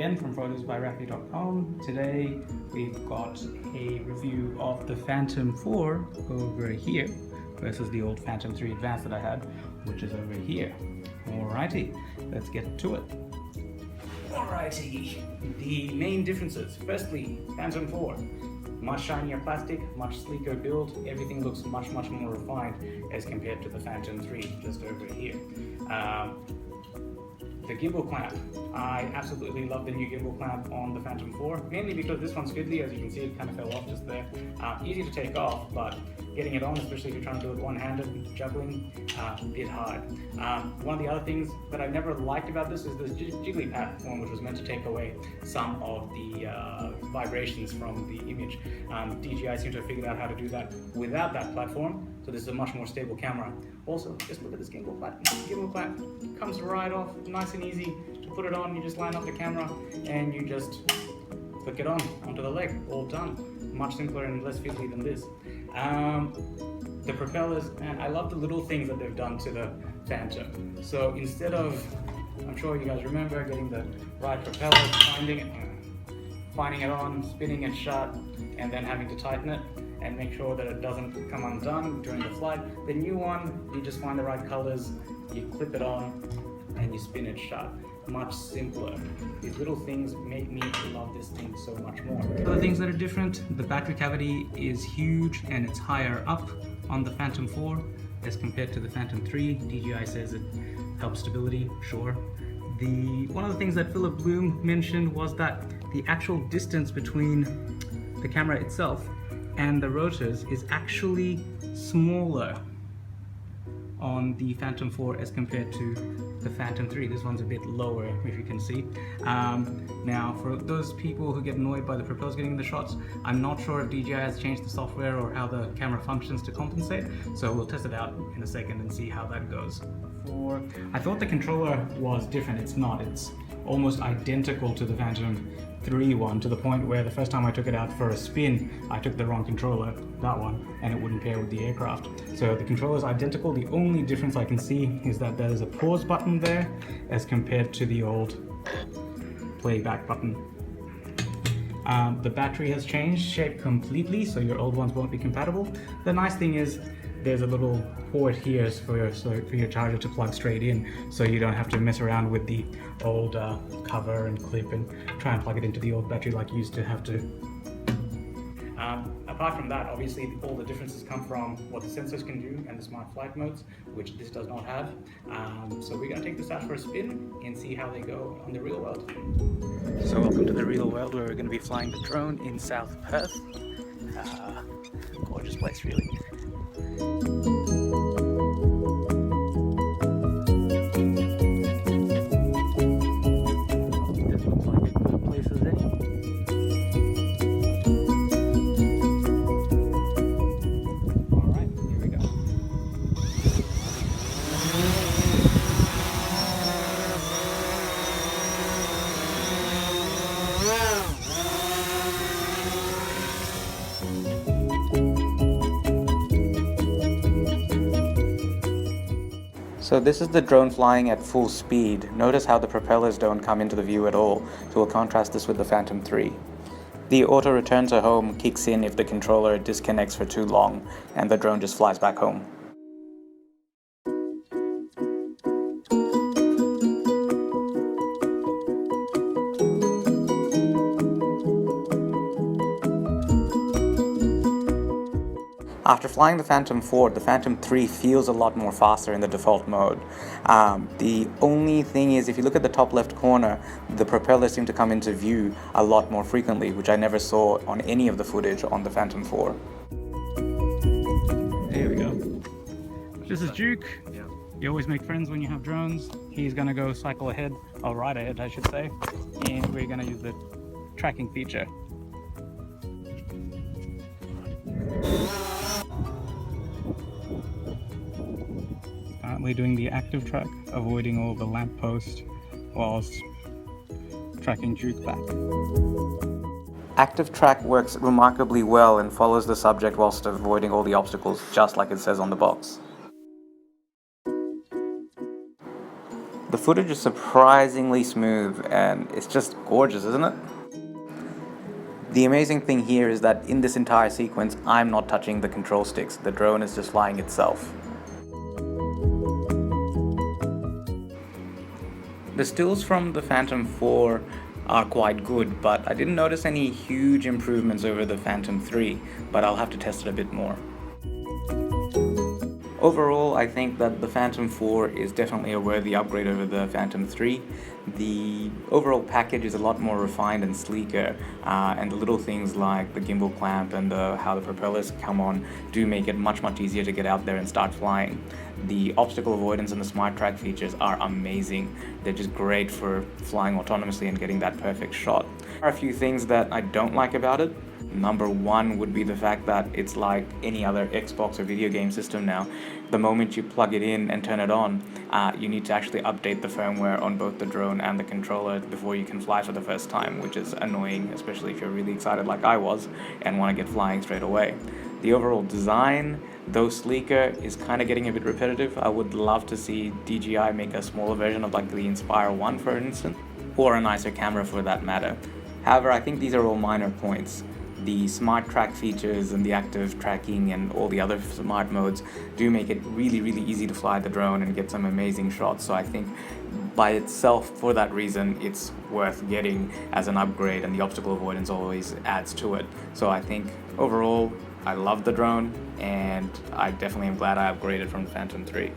again from photosbyrafi.com. Today we've got a review of the Phantom 4 over here versus the old Phantom 3 Advanced that I had, which is over here. Alrighty, let's get to it. Alrighty, the main differences. Firstly, Phantom 4. Much shinier plastic, much sleeker build, everything looks much more refined as compared to the Phantom 3 just over here. The gimbal clamp. I absolutely love the new gimbal clamp on the Phantom 4, mainly because this one's fiddly. As you can see, it kind of fell off just there. Easy to take off, but getting it on, especially if you're trying to do it one-handed, juggling, a bit hard. One of the other things that I've never liked about this is this jiggly platform, which was meant to take away some of the vibrations from the image. DJI seemed to have figured out how to do that without that platform, so this is a much more stable camera. Also, just look at this gimbal clamp. Gimbal clamp comes right off, nice and easy to put it on. You just line up the camera and you just click it on onto the leg, all done. Much simpler and less fiddly than this. The propellers, man, I love the little things that they've done to the Phantom. So instead of, I'm sure you guys remember, getting the right propeller, finding it on, spinning it shut, and then having to tighten it and make sure that it doesn't come undone during the flight. The new one, you just find the right colors, you clip it on, and you spin it shut. Much simpler. These little things make me love this thing so much more. Other things that are different, the battery cavity is huge and it's higher up on the Phantom 4 as compared to the Phantom 3. DJI says it helps stability, sure. One of the things that Philip Bloom mentioned was that the actual distance between the camera itself and the rotors is actually smaller on the Phantom 4 as compared to the Phantom 3. This one's a bit lower, if you can see. Now, for those people who get annoyed by the propellers getting in the shots, I'm not sure if DJI has changed the software or how the camera functions to compensate, so we'll test it out in a second and see how that goes. I thought the controller was different. It's not. It's almost identical to the Phantom 3 one, to the point where the first time I took it out for a spin, I took the wrong controller, that one, and it wouldn't pair with the aircraft. So the controller is identical. The only difference I can see is that there's a pause button there as compared to the old playback button. The battery has changed shape completely, so your old ones won't be compatible. The nice thing is there's a little port here for your charger to plug straight in, so you don't have to mess around with the old cover and clip and try and plug it into the old battery like you used to have to. Apart from that, obviously all the differences come from what the sensors can do and the smart flight modes, which this does not have. So we're going to take this out for a spin and see how they go on the real world. So welcome to the real world, where we're going to be flying the drone in South Perth. Gorgeous place, really. This looks like a good place as any. Alright, here we go. So this is the drone flying at full speed. Notice how the propellers don't come into the view at all, so we'll contrast this with the Phantom 3. The auto return to home kicks in if the controller disconnects for too long, and the drone just flies back home. After flying the Phantom 4, the Phantom 3 feels a lot more faster in the default mode. The only thing is, if you look at the top left corner, the propellers seem to come into view a lot more frequently, which I never saw on any of the footage on the Phantom 4. There we go. This is Duke. You always make friends when you have drones. He's gonna go cycle ahead, or ride ahead I should say, and we're gonna use the tracking feature. Currently doing the ActiveTrack, avoiding all the lampposts whilst tracking Duke back. ActiveTrack works remarkably well and follows the subject whilst avoiding all the obstacles, just like it says on the box. The footage is surprisingly smooth and it's just gorgeous, isn't it? The amazing thing here is that in this entire sequence, I'm not touching the control sticks. The drone is just flying itself. The stills from the Phantom 4 are quite good, but I didn't notice any huge improvements over the Phantom 3, but I'll have to test it a bit more. Overall, I think that the Phantom 4 is definitely a worthy upgrade over the Phantom 3. The overall package is a lot more refined and sleeker, and the little things like the gimbal clamp and how the propellers come on do make it much easier to get out there and start flying. The obstacle avoidance and the smart track features are amazing. They're just great for flying autonomously and getting that perfect shot. There are a few things that I don't like about it. Number one would be the fact that it's like any other Xbox or video game system now. The moment you plug it in and turn it on, you need to actually update the firmware on both the drone and the controller before you can fly for the first time, which is annoying, especially if you're really excited like I was and want to get flying straight away. The overall design, though sleeker, is kind of getting a bit repetitive. I would love to see DJI make a smaller version of like the Inspire 1, for instance, or a nicer camera for that matter. However, I think these are all minor points. The smart track features and the active tracking and all the other smart modes do make it really easy to fly the drone and get some amazing shots. So I think by itself, for that reason, it's worth getting as an upgrade, and the obstacle avoidance always adds to it. So I think overall, I love the drone, and I definitely am glad I upgraded from the Phantom 3.